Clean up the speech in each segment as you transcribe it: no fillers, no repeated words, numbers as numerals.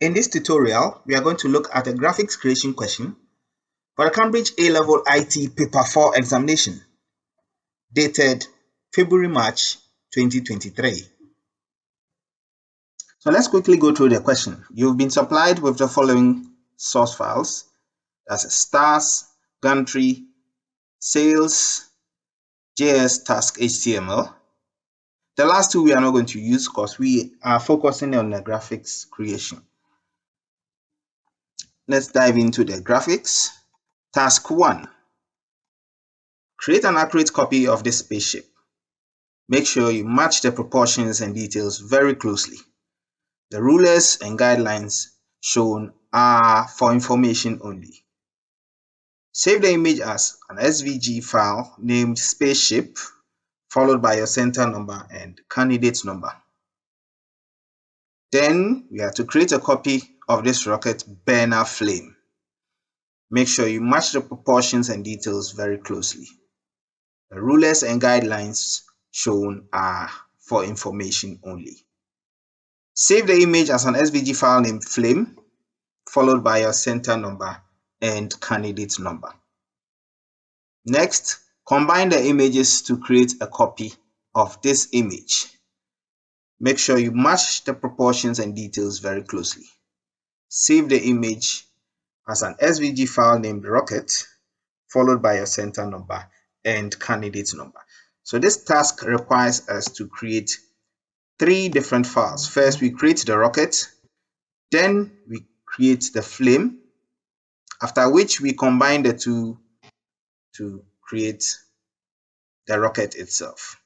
In this tutorial, we are going to look at a graphics creation question for the Cambridge A-level IT Paper 4 examination, dated February-March 2023. So let's quickly go through the question. You've been supplied with the following source files. That's stars, gantry, sales, JS task HTML. The last two we are not going to use because we are focusing on the graphics creation. Let's dive into the graphics. Task 1. Create an accurate copy of this spaceship. Make sure you match the proportions and details very closely. The rulers and guidelines shown are for information only. Save the image as an SVG file named Spaceship, followed by your center number and candidate number. Then we have to create a copy of this rocket burner flame. Make sure you match the proportions and details very closely. The rulers and guidelines shown are for information only. Save the image as an SVG file named flame, followed by your center number and candidate number. Next, combine the images to create a copy of this image. Make sure you match the proportions and details very closely. Save the image as an SVG file named rocket, followed by your center number and candidate number. So this task requires us to create 3 different files. First, we create the rocket, then we create the flame, after which we combine the two to create the rocket itself.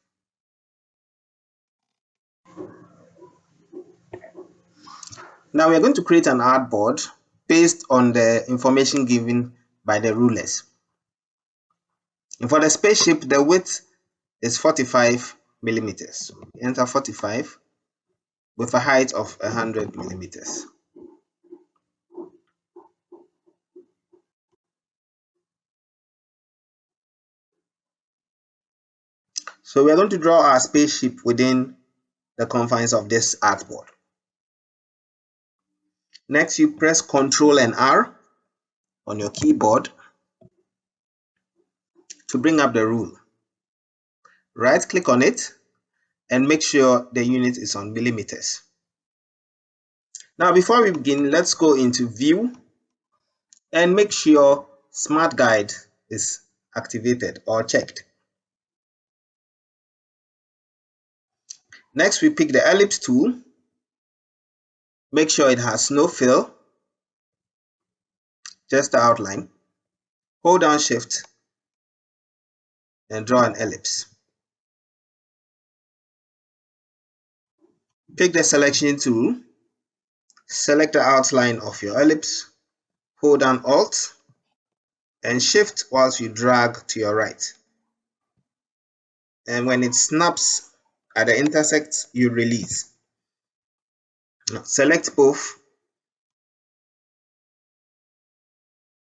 Now we are going to create an artboard based on the information given by the rulers. And for the spaceship, the width is 45 millimeters. So enter 45 with a height of 100 millimeters. So we are going to draw our spaceship within the confines of this artboard. Next, you press Ctrl and R on your keyboard to bring up the rule. Right click on it and make sure the unit is on millimeters. Now before we begin, let's go into View and make sure Smart Guide is activated or checked. Next, we pick the ellipse tool. Make sure it has no fill, just the outline. Hold down Shift and draw an ellipse. Pick the selection tool. Select the outline of your ellipse. Hold down Alt and Shift whilst you drag to your right. And when it snaps at the intersect, you release. Now, select both.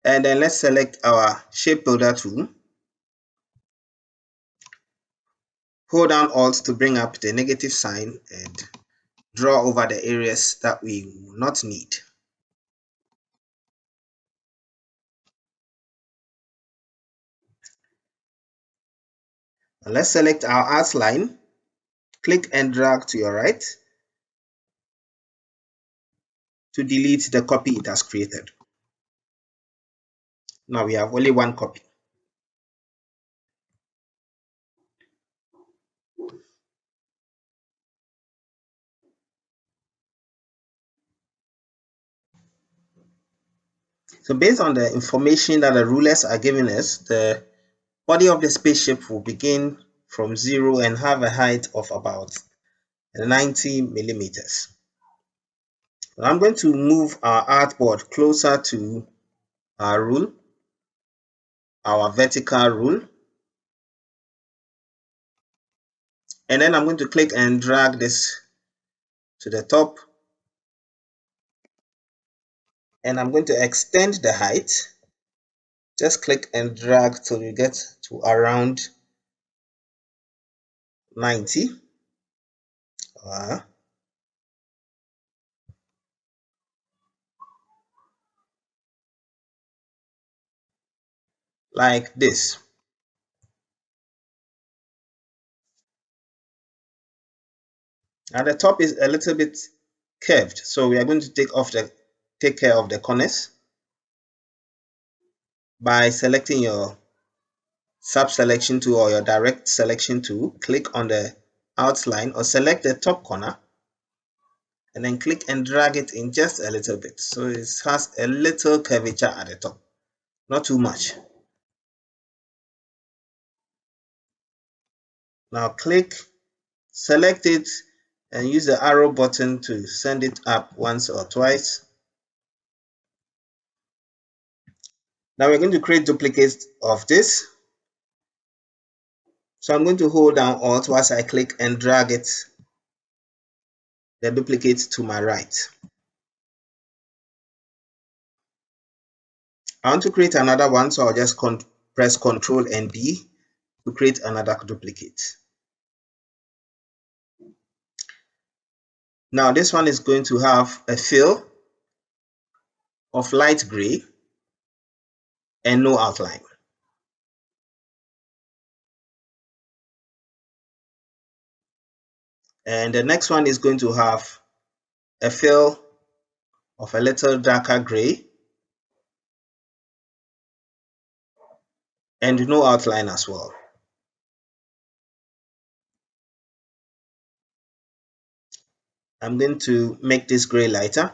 And then let's select our shape builder tool. Hold down Alt to bring up the negative sign and draw over the areas that we will not need. Now let's select our outline. Click and drag to your right to delete the copy it has created. Now we have only one copy. So based on the information that the rulers are giving us, the body of the spaceship will begin from 0 and have a height of about 90 millimeters. I'm going to move our artboard closer to our rule, our vertical rule. And then I'm going to click and drag this to the top. And I'm going to extend the height. Just click and drag till you get to around 90. like this. And the top is a little bit curved, so we are going to take care of the corners by selecting your sub selection tool or your direct selection tool. Click on the outline or select the top corner and then click and drag it in just a little bit, so it has a little curvature at the top, not too much. Now select it and use the arrow button to send it up once or twice. Now we're going to create duplicates of this. So I'm going to hold down Alt whilst I click and drag the duplicate to my right. I want to create another one, so I'll just press Ctrl and D to create another duplicate. Now this one is going to have a fill of light gray and no outline. And the next one is going to have a fill of a little darker gray and no outline as well. I'm going to make this gray lighter.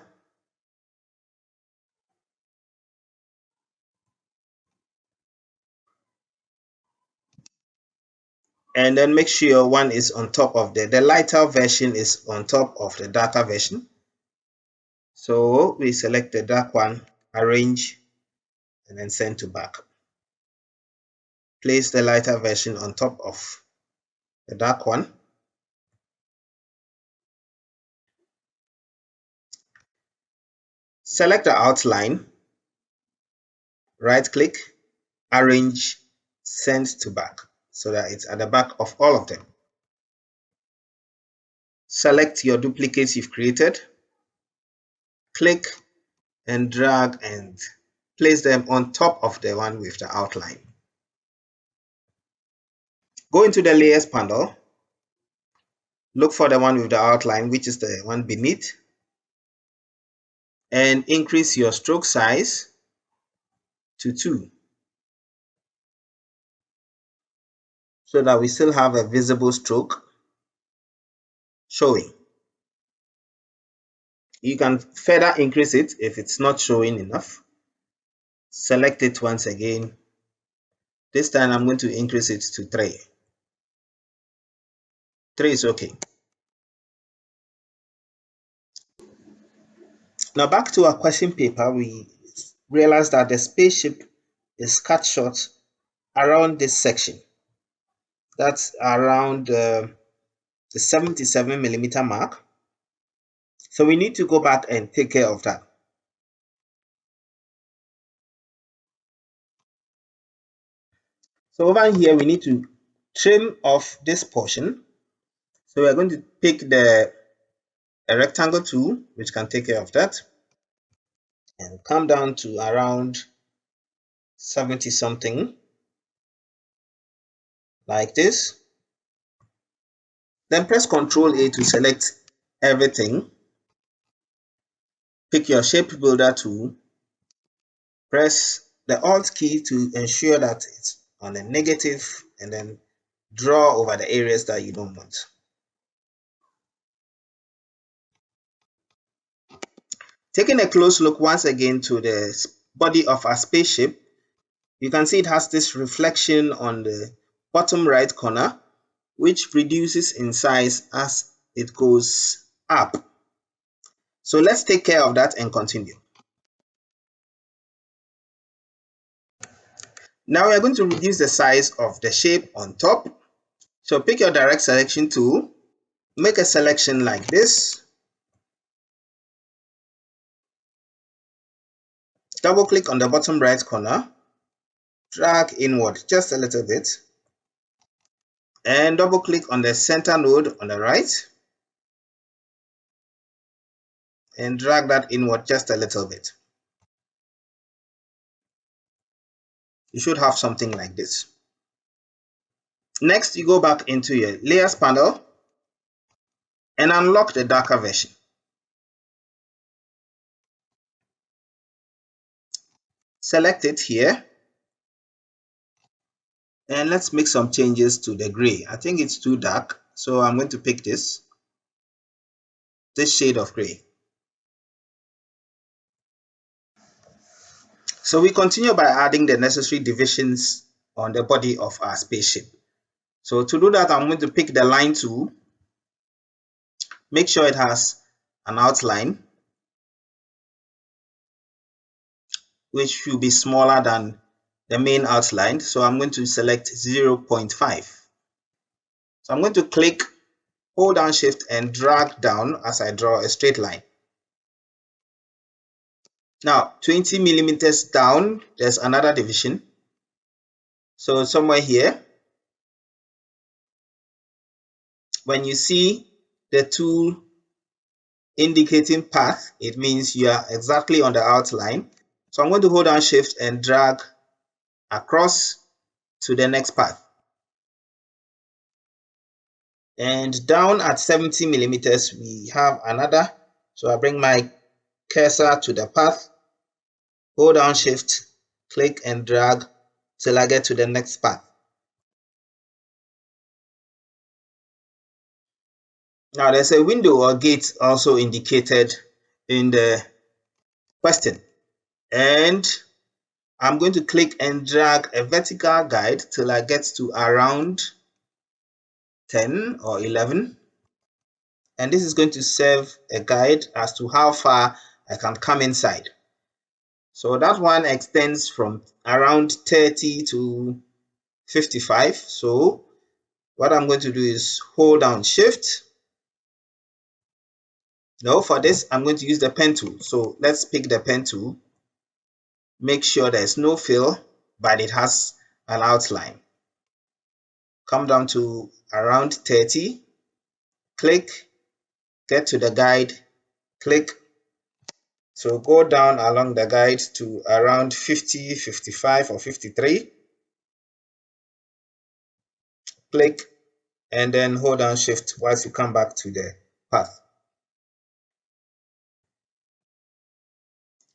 And then make sure one is on top of the lighter version is on top of the darker version. So we select the dark one, arrange, and then send to back. Place the lighter version on top of the dark one. Select the outline, right click, arrange, send to back, so that it's at the back of all of them. Select your duplicates you've created, click and drag and place them on top of the one with the outline. Go into the layers panel, look for the one with the outline, which is the one beneath, and increase your stroke size to 2 so that we still have a visible stroke showing. You can further increase it if it's not showing enough. Select it once again. This time I'm going to increase it to 3. 3 is okay. Now back to our question paper, we realized that the spaceship is cut short around this section. That's around the 77mm mark. So we need to go back and take care of that. So over here, we need to trim off this portion. So we're going to pick a rectangle tool, which can take care of that, and come down to around 70 something, like this. Then press Ctrl A to select everything. Pick your shape builder tool. Press the Alt key to ensure that it's on a negative, and then draw over the areas that you don't want. Taking a close look once again to the body of our spaceship, you can see it has this reflection on the bottom right corner, which reduces in size as it goes up. So let's take care of that and continue. Now we are going to reduce the size of the shape on top. So pick your direct selection tool, make a selection like this, double click on the bottom right corner, drag inward just a little bit, and double click on the center node on the right and drag that inward just a little bit. You should have something like this. Next, you go back into your layers panel and unlock the darker version. Select it here and let's make some changes to the gray. I think it's too dark, so I'm going to pick this shade of gray. So we continue by adding the necessary divisions on the body of our spaceship. So to do that, I'm going to pick the line tool, make sure it has an outline which should be smaller than the main outline. So I'm going to select 0.5. So I'm going to click, hold down shift and drag down as I draw a straight line. Now 20 millimeters down, there's another division. So somewhere here, when you see the tool indicating path, it means you are exactly on the outline. So I'm going to hold down shift and drag across to the next path. And down at 70 millimeters, we have another. So I bring my cursor to the path, hold down shift, click and drag till I get to the next path. Now there's a window or gate also indicated in the question. And I'm going to click and drag a vertical guide till I get to around 10 or 11. And this is going to serve a guide as to how far I can come inside. So that one extends from around 30 to 55. So what I'm going to do is hold down shift. No, for this, I'm going to use the pen tool. So let's pick the pen tool. Make sure there's no fill, but it has an outline. Come down to around 30. Click, get to the guide, click. So go down along the guide to around 50, 55 or 53. Click and then hold down shift whilst you come back to the path.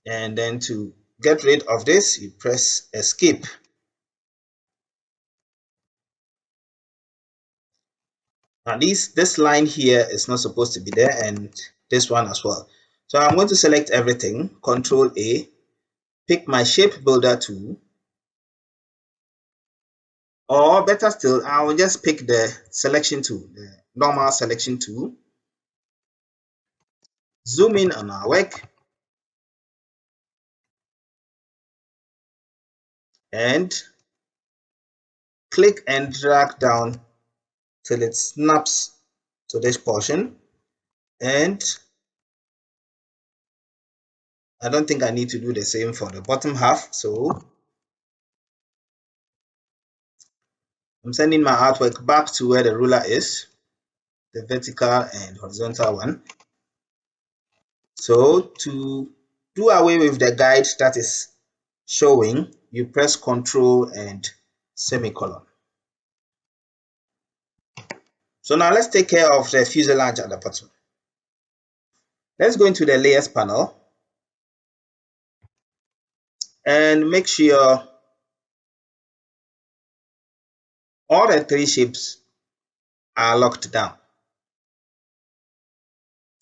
And then to get rid of this, you press escape. Now this line here is not supposed to be there, and this one as well. So I'm going to select everything, Control A, pick my shape builder tool, or better still, I will just pick the selection tool, the normal selection tool, zoom in on our work, and click and drag down till it snaps to this portion. And I don't think I need to do the same for the bottom half, so I'm sending my artwork back to where the ruler is, the vertical and horizontal one. So to do away with the guide that is showing, you press Ctrl and semicolon. So now let's take care of the fuselage at the bottom. Let's go into the layers panel and make sure all the three shapes are locked down.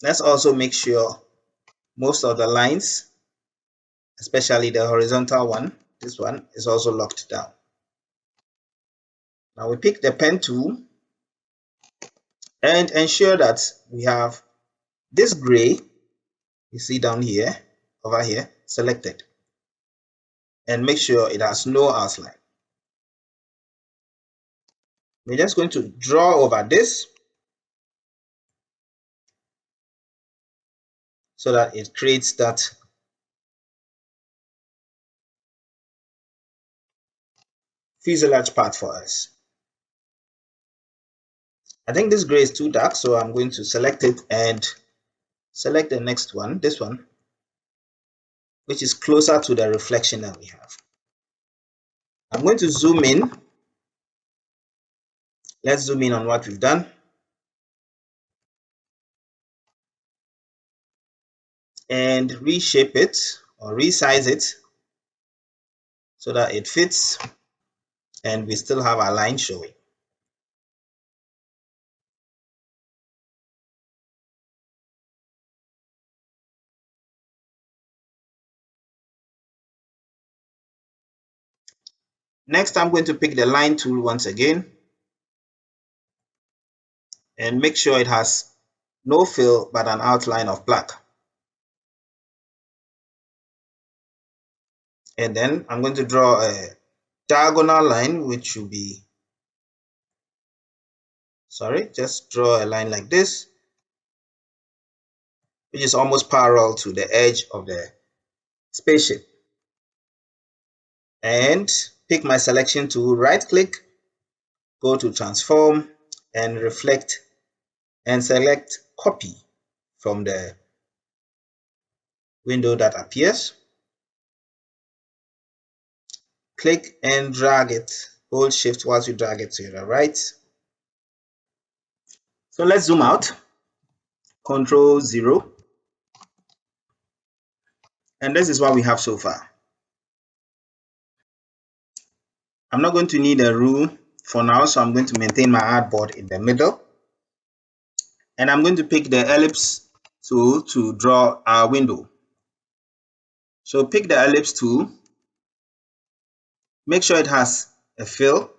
Let's also make sure most of the lines, especially the horizontal one, this one, is also locked down. Now we pick the pen tool and ensure that we have this gray, you see down here, over here, selected. And make sure it has no outline. We're just going to draw over this so that it creates that fuselage part for us. I think this gray is too dark, so I'm going to select it and select the next one, this one, which is closer to the reflection that we have. I'm going to zoom in. Let's zoom in on what we've done and reshape it or resize it so that it fits and we still have our line showing. Next, I'm going to pick the line tool once again and make sure it has no fill but an outline of black. And then I'm going to draw a diagonal line, which should be, just draw a line like this, which is almost parallel to the edge of the spaceship. And pick my selection tool, right click, go to transform and reflect and select copy from the window that appears. Click and drag it. Hold shift whilst you drag it to the right. So let's zoom out. Control 0. And this is what we have so far. I'm not going to need a rule for now, so I'm going to maintain my artboard in the middle. And I'm going to pick the ellipse tool to draw our window. So pick the ellipse tool. Make sure it has a fill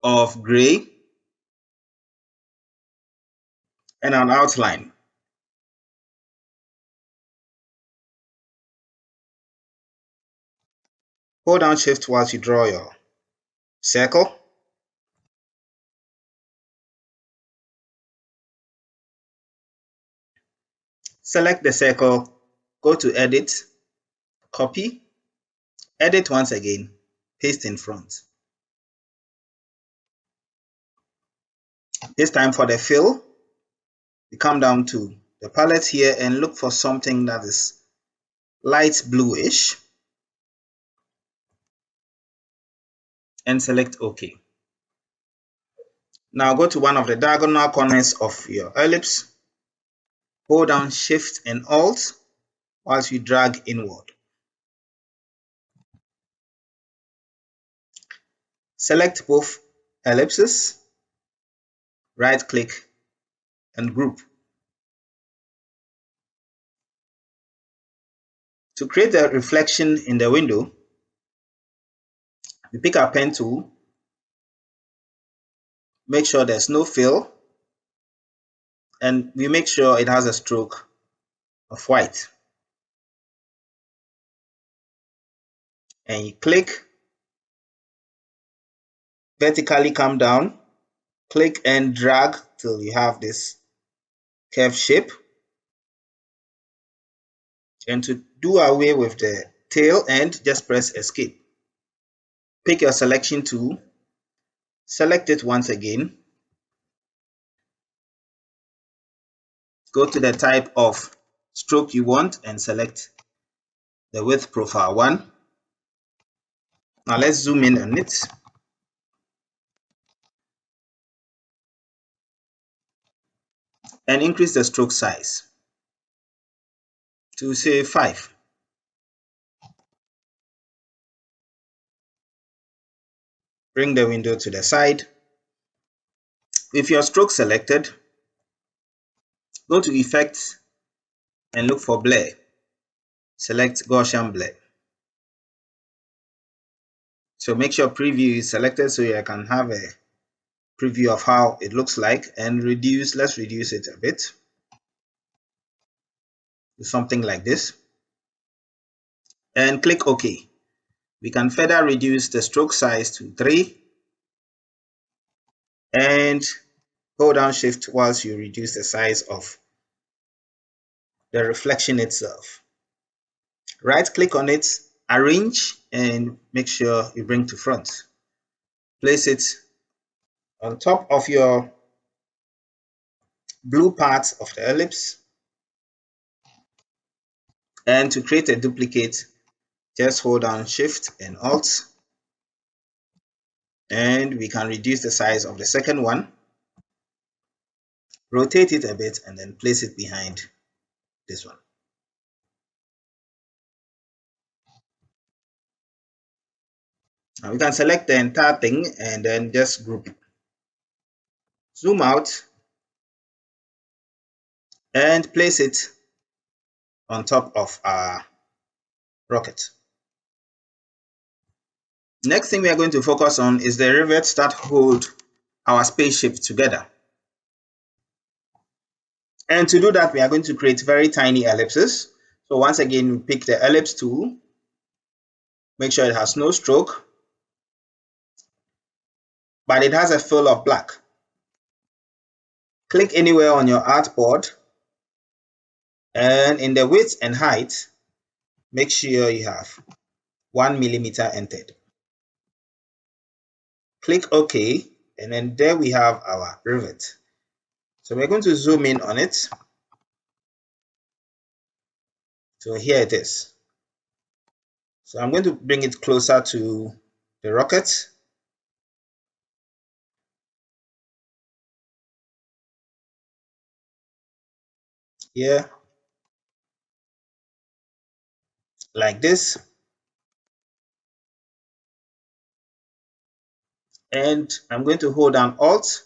of gray and an outline. Hold down shift whilst you draw your circle. Select the circle, go to edit, copy, edit once again, paste in front. This time for the fill, we come down to the palette here and look for something that is light bluish and select OK. Now go to one of the diagonal corners of your ellipse, hold down shift and alt whilst you drag inward. Select both ellipses, right click and group. To create a reflection in the window, we pick our pen tool, make sure there's no fill, and we make sure it has a stroke of white. And you click, vertically come down, click and drag till you have this curved shape. And to do away with the tail end, just press escape. Pick your selection tool, select it once again, go to the type of stroke you want and select the width profile 1. Now let's zoom in on it. And increase the stroke size to say 5. Bring the window to the side. With your stroke selected, go to Effect and look for Blur. Select Gaussian Blur. So make sure Preview is selected so you can have a preview of how it looks like, and let's reduce it a bit to something like this. And click OK. We can further reduce the stroke size to 3 and hold down shift whilst you reduce the size of the reflection itself. Right click on it, arrange, and make sure you bring to front. Place it on top of your blue part of the ellipse. And to create a duplicate, just hold down shift and alt And we can reduce the size of the second one, rotate it a bit, and then place it behind this one. Now we can select the entire thing and then just group it. Zoom out and place it on top of our rocket. Next thing we are going to focus on is the rivets that hold our spaceship together. And to do that, we are going to create very tiny ellipses. So once again, we pick the ellipse tool, make sure it has no stroke, but it has a fill of black. Click anywhere on your artboard, and in the width and height, make sure you have 1 millimeter entered. Click OK, and then there we have our rivet. So we're going to zoom in on it. So here it is. So I'm going to bring it closer to the rocket. Here, like this. And I'm going to hold down Alt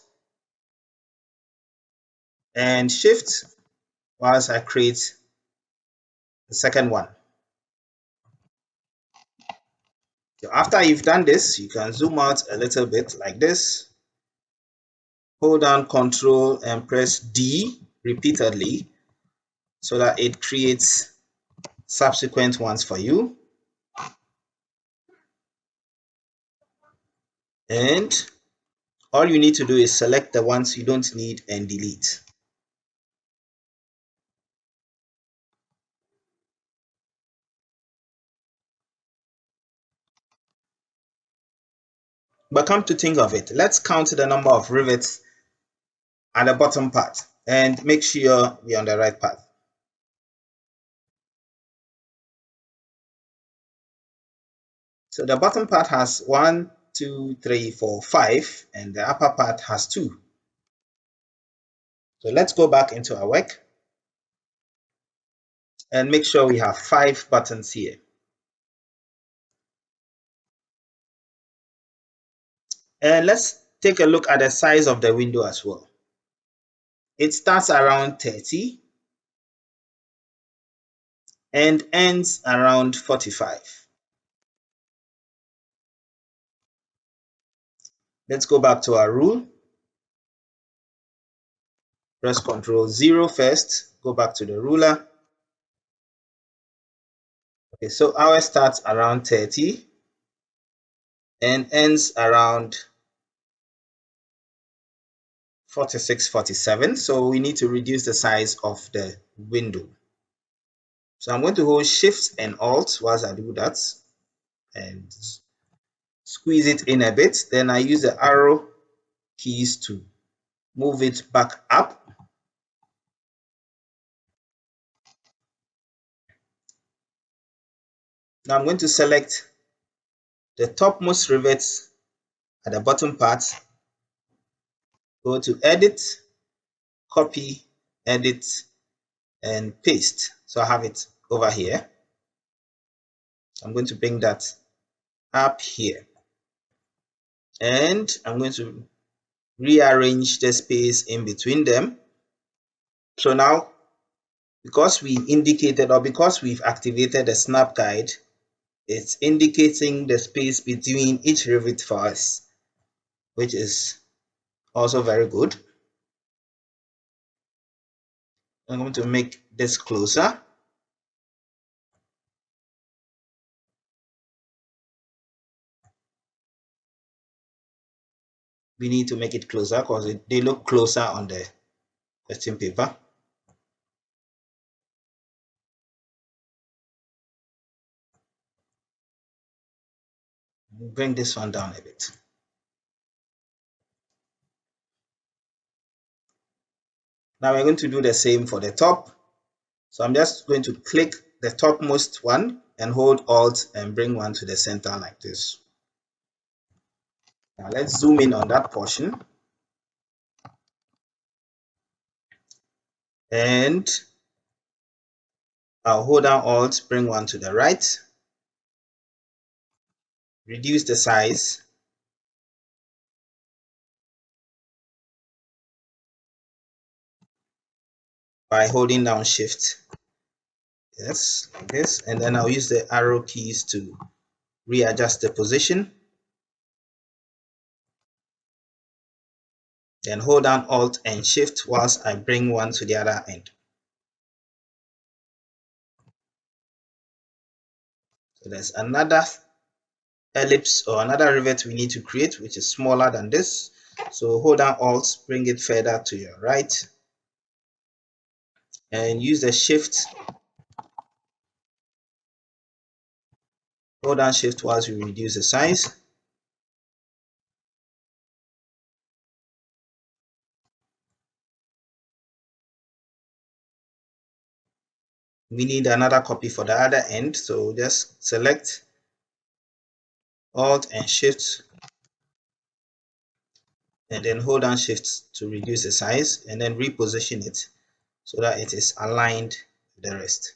and Shift whilst I create the second one. So after you've done this, you can zoom out a little bit like this. Hold down Control and press D repeatedly so that it creates subsequent ones for you. And all you need to do is select the ones you don't need and delete. But come to think of it, let's count the number of rivets at the bottom part and make sure we're on the right path. So the bottom part has 1, 2, 3, 4, 5, and the upper part has 2. So let's go back into our work and make sure we have 5 buttons here. And let's take a look at the size of the window as well. It starts around 30 and ends around 45. Let's go back to our rule. Press Ctrl 0 first, go back to the ruler. Okay, so ours starts around 30 and ends around 46, 47. So we need to reduce the size of the window. So I'm going to hold Shift and Alt whilst I do that and squeeze it in a bit. Then I use the arrow keys to move it back up. Now I'm going to select the topmost rivets at the bottom part, go to Edit, Copy, Edit, and Paste. So I have it over here. I'm going to bring that up here. And I'm going to rearrange the space in between them. So now, because we indicated or because we've activated the snap guide, it's indicating the space between each rivet for us, which is also very good. I'm going to make this closer. We need to make it closer because they look closer on the question paper. Bring this one down a bit. Now we're going to do the same for the top. So I'm just going to click the topmost one and hold Alt and bring one to the center like this. Now let's zoom in on that portion, and I'll hold down Alt, bring one to the right, reduce the size, by holding down Shift. Yes, like this, and then I'll use the arrow keys to readjust the position. Then hold down Alt and Shift whilst I bring one to the other end. So there's another ellipse or another rivet we need to create, which is smaller than this. So hold down Alt, bring it further to your right, and use the Shift. Hold down Shift whilst we reduce the size. We need another copy for the other end, so just select Alt and Shift, and then hold down Shift to reduce the size, and then reposition it so that it is aligned with the rest.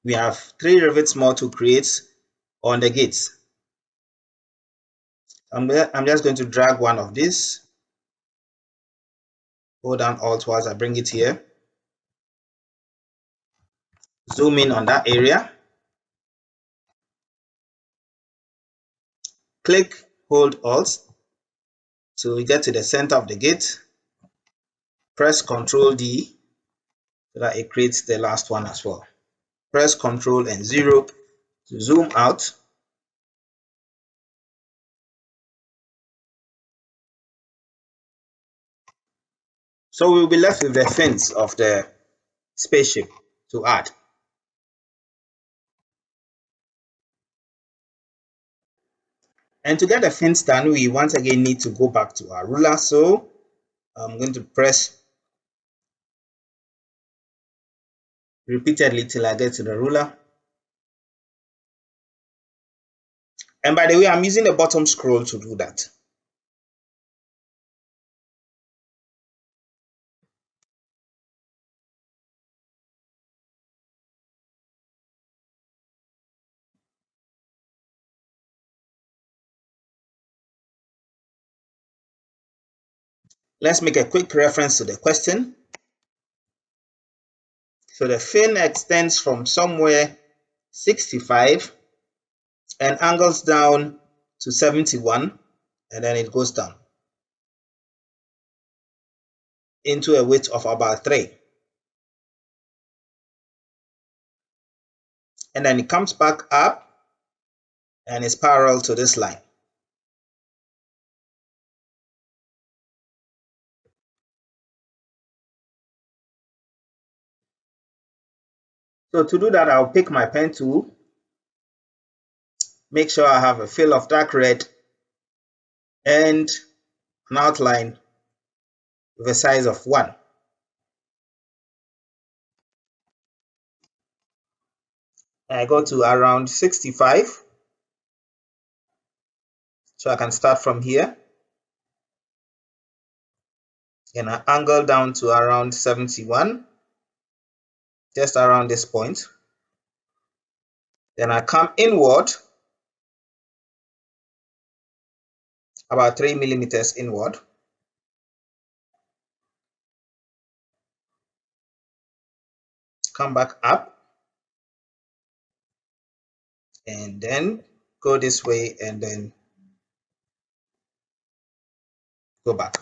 We have 3 rivets more to create on the gates. I'm just going to drag one of these, hold down Alt whilst I bring it here, zoom in on that area, click, hold Alt till we get to the center of the gate, press Ctrl D so that it creates the last one as well. Press Ctrl and 0 to zoom out. So we'll be left with the fins of the spaceship to add. And to get the fins done, we once again need to go back to our ruler. So I'm going to press repeatedly till I get to the ruler. And by the way, I'm using the bottom scroll to do that. Let's make a quick reference to the question. So the fin extends from somewhere 65 and angles down to 71, and then it goes down into a width of about 3. And then it comes back up and is parallel to this line. So to do that, I'll pick my pen tool, make sure I have a fill of dark red and an outline with a size of 1. I go to around 65, so I can start from here, and I angle down to around 71, just around this point. Then I come inward, about 3 millimeters inward. Come back up, and then go this way, and then go back.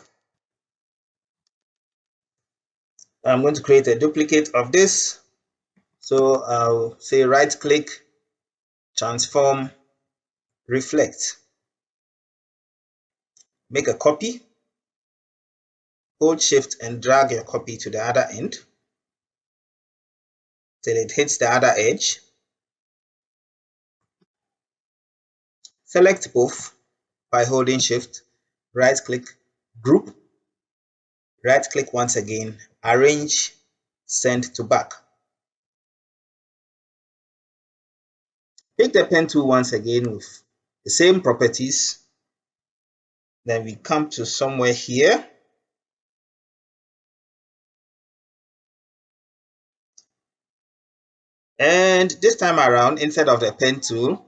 I'm going to create a duplicate of this. So I'll say right click, transform, reflect. Make a copy, hold Shift and drag your copy to the other end till it hits the other edge. Select both by holding Shift, right click, group, right click once again, arrange, send to back. Pick the pen tool once again with the same properties. Then we come to somewhere here. And this time around, instead of the pen tool,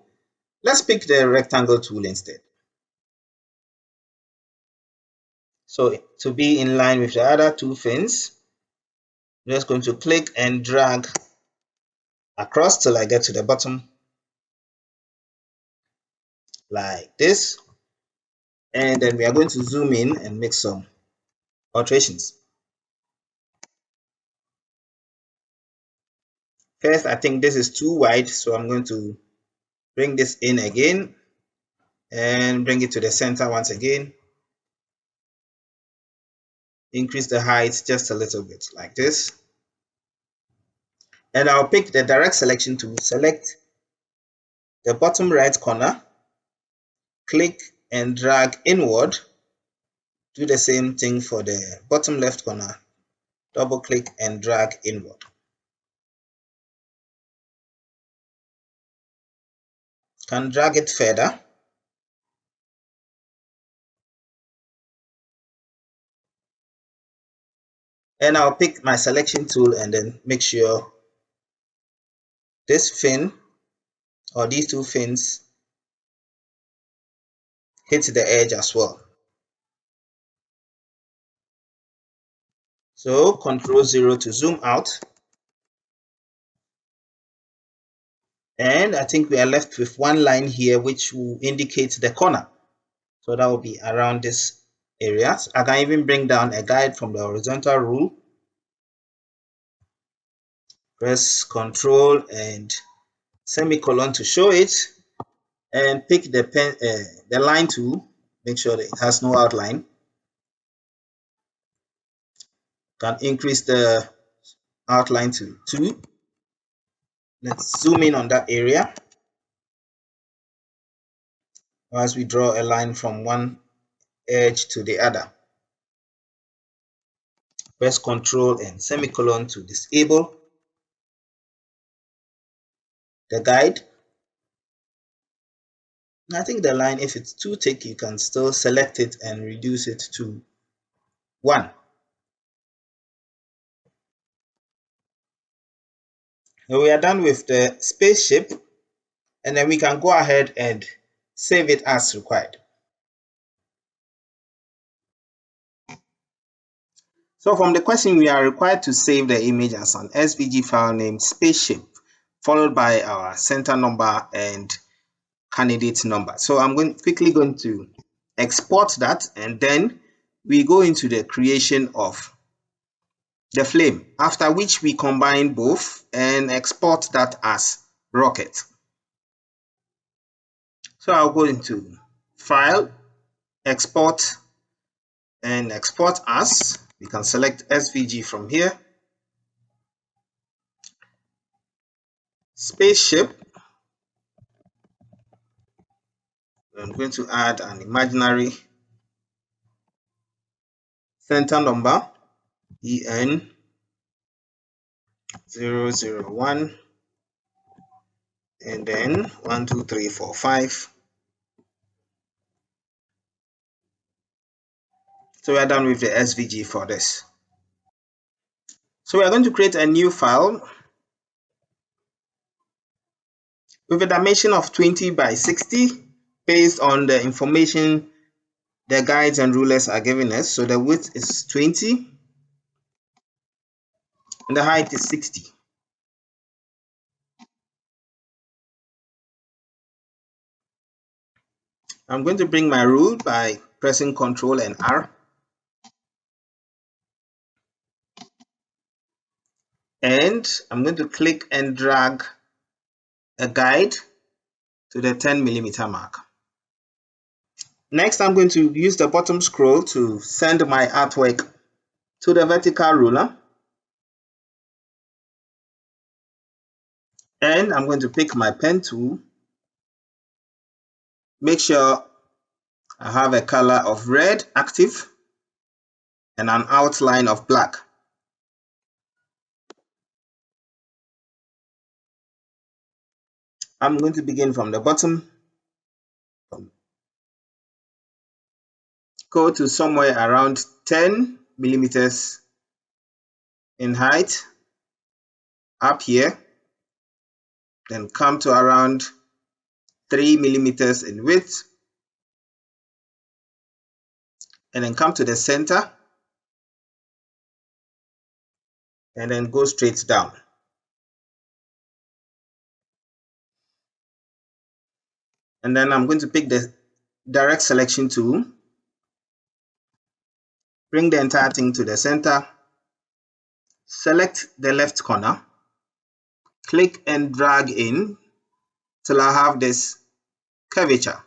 let's pick the rectangle tool instead. So to be in line with the other two fins, I'm just going to click and drag across till I get to the bottom, like this. And then we are going to zoom in and make some alterations. First, I think this is too wide, so I'm going to bring this in again and bring it to the center once again. Increase the height just a little bit, like this. And I'll pick the direct selection tool, select the bottom right corner, click and drag inward. Do the same thing for the bottom left corner, double click and drag inward. Can drag it further. And I'll pick my selection tool and then make sure this fin or these two fins hit the edge as well. So Ctrl 0 to zoom out. And I think we are left with one line here which will indicate the corner. So that will be around this area. So I can even bring down a guide from the horizontal rule. Press Ctrl and semicolon to show it, and pick the line tool. Make sure that it has no outline. Can increase the outline to 2. Let's zoom in on that area as we draw a line from one edge to the other. Press Ctrl and semicolon to disable the guide. I think the line, if it's too thick, you can still select it and reduce it to 1. Now we are done with the spaceship, and then we can go ahead and save it as required. So from the question, we are required to save the image as an SVG file named Spaceship, followed by our center number and candidate number. So I'm quickly going to export that, and then we go into the creation of the flame, after which we combine both and export that as rocket. So I'll go into File, Export, and Export As. We can select SVG from here. Spaceship. I'm going to add an imaginary center number, EN 001, and then 1, 2, 3, 4, 5. So we are done with the SVG for this. So we are going to create a new file with a dimension of 20 by 60 based on the information the guides and rulers are giving us. So the width is 20 and the height is 60. I'm going to bring my rule by pressing Ctrl and R. And I'm going to click and drag a guide to the 10mm mark. Next, I'm going to use the bottom scroll to send my artwork to the vertical ruler. And I'm going to pick my pen tool. Make sure I have a color of red active and an outline of black. I'm going to begin from the bottom, go to somewhere around 10 millimeters in height up here, then come to around 3 millimeters in width, and then come to the center and then go straight down. And then I'm going to pick the direct selection tool, bring the entire thing to the center, select the left corner, click and drag in till I have this curvature.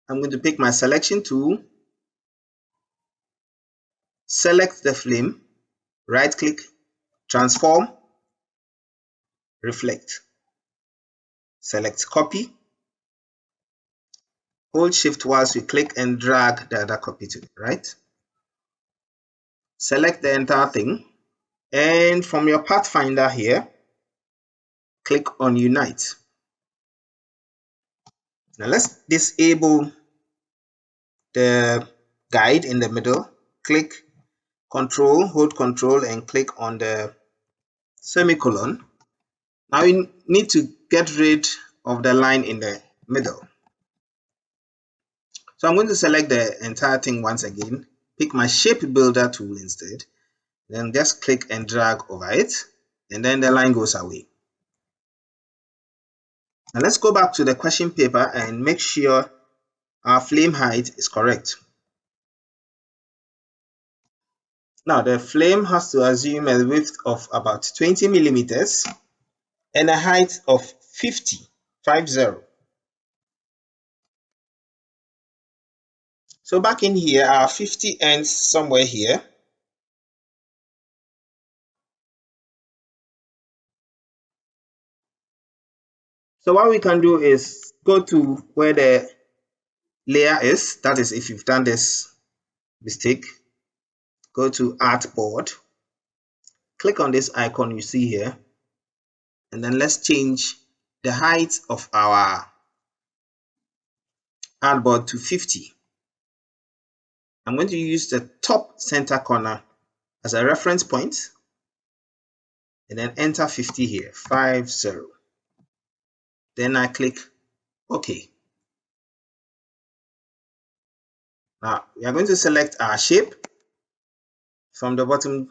I'm going to pick my selection tool, select the flame, right click, transform, reflect, select copy, hold shift whilst you click and drag the other copy to the right, select the entire thing, and from your pathfinder here, click on unite. Now let's disable the guide in the middle, click hold control and click on the semicolon. Now you need to get rid of the line in the middle. So I'm going to select the entire thing once again, pick my shape builder tool instead, then just click and drag over it, and then the line goes away. Now let's go back to the question paper and make sure our flame height is correct. Now the flame has to assume a width of about 20 millimeters and a height of 50. So back in here, our 50 ends somewhere here. So what we can do is go to where the layer is, that is if you've done this mistake, go to artboard, click on this icon you see here, and then let's change the height of our artboard to 50. I'm going to use the top center corner as a reference point and then enter 50 here, 50. Then I click OK. Now we are going to select our shape from the bottom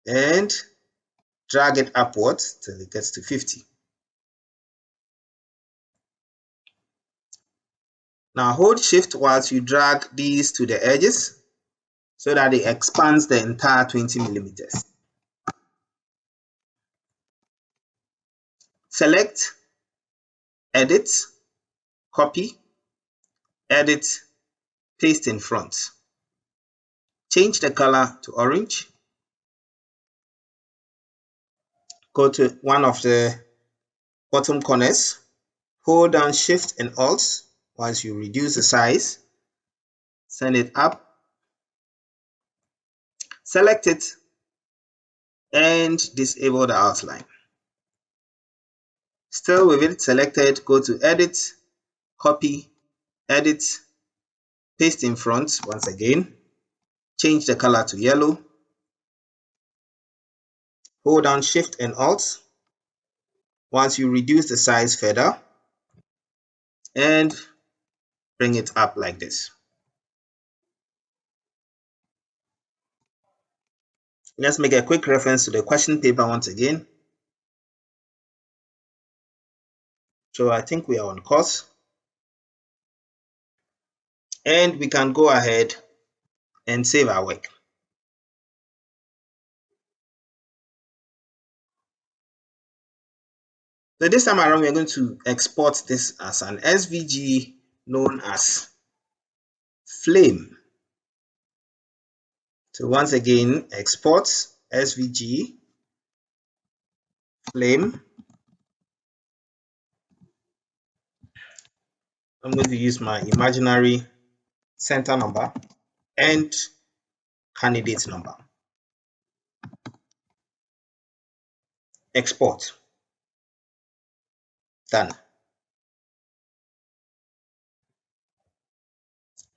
and drag it upwards till it gets to 50. Now hold shift whilst you drag these to the edges so that it expands the entire 20 millimeters. Select, edit, copy, edit, paste in front. Change the color to orange. Go to one of the bottom corners, hold down shift and alt once you reduce the size, send it up, select it and disable the outline. Still with it selected, go to edit, copy, edit, paste in front once again, change the color to yellow, hold down shift and alt once you reduce the size further and bring it up like this. Let's make a quick reference to the question paper once again. So I think we are on course and we can go ahead and save our work. So this time around, we're going to export this as an SVG known as flame. So once again, export SVG flame. I'm going to use my imaginary center number and candidate number. export. Done.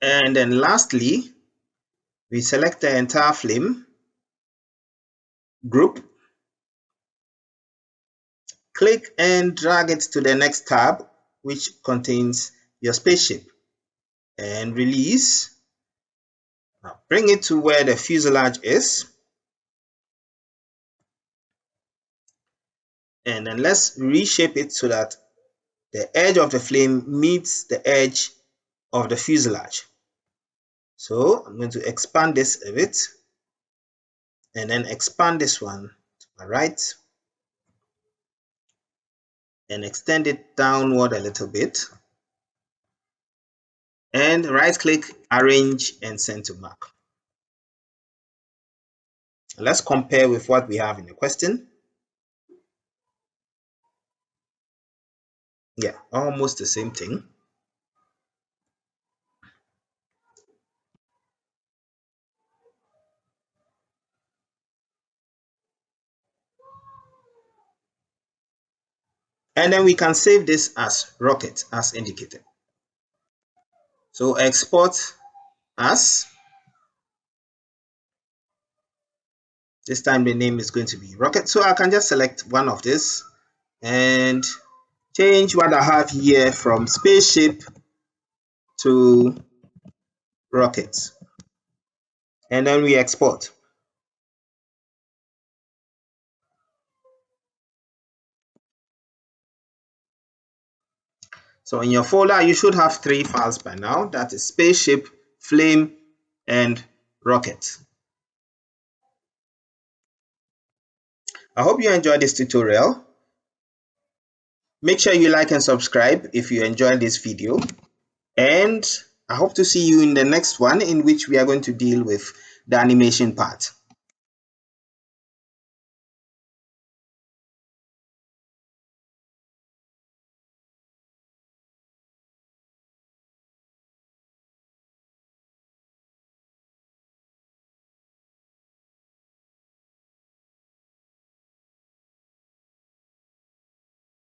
And then lastly, we select the entire flame group, click and drag it to the next tab, which contains your spaceship, and release. Now bring it to where the fuselage is, and then let's reshape it so that the edge of the flame meets the edge of the fuselage. So I'm going to expand this a bit, and then expand this one to my right, and extend it downward a little bit, and right click, arrange, and send to mark. Let's compare with what we have in the question. Yeah, almost the same thing. And then we can save this as rocket as indicated. So export as. This time the name is going to be rocket. So I can just select one of this and change what I have here from spaceship to rocket. And then we export. So in your folder, you should have 3 files by now. That is spaceship, flame, and rocket. I hope you enjoyed this tutorial. Make sure you like and subscribe if you enjoyed this video. And I hope to see you in the next one, in which we are going to deal with the animation part.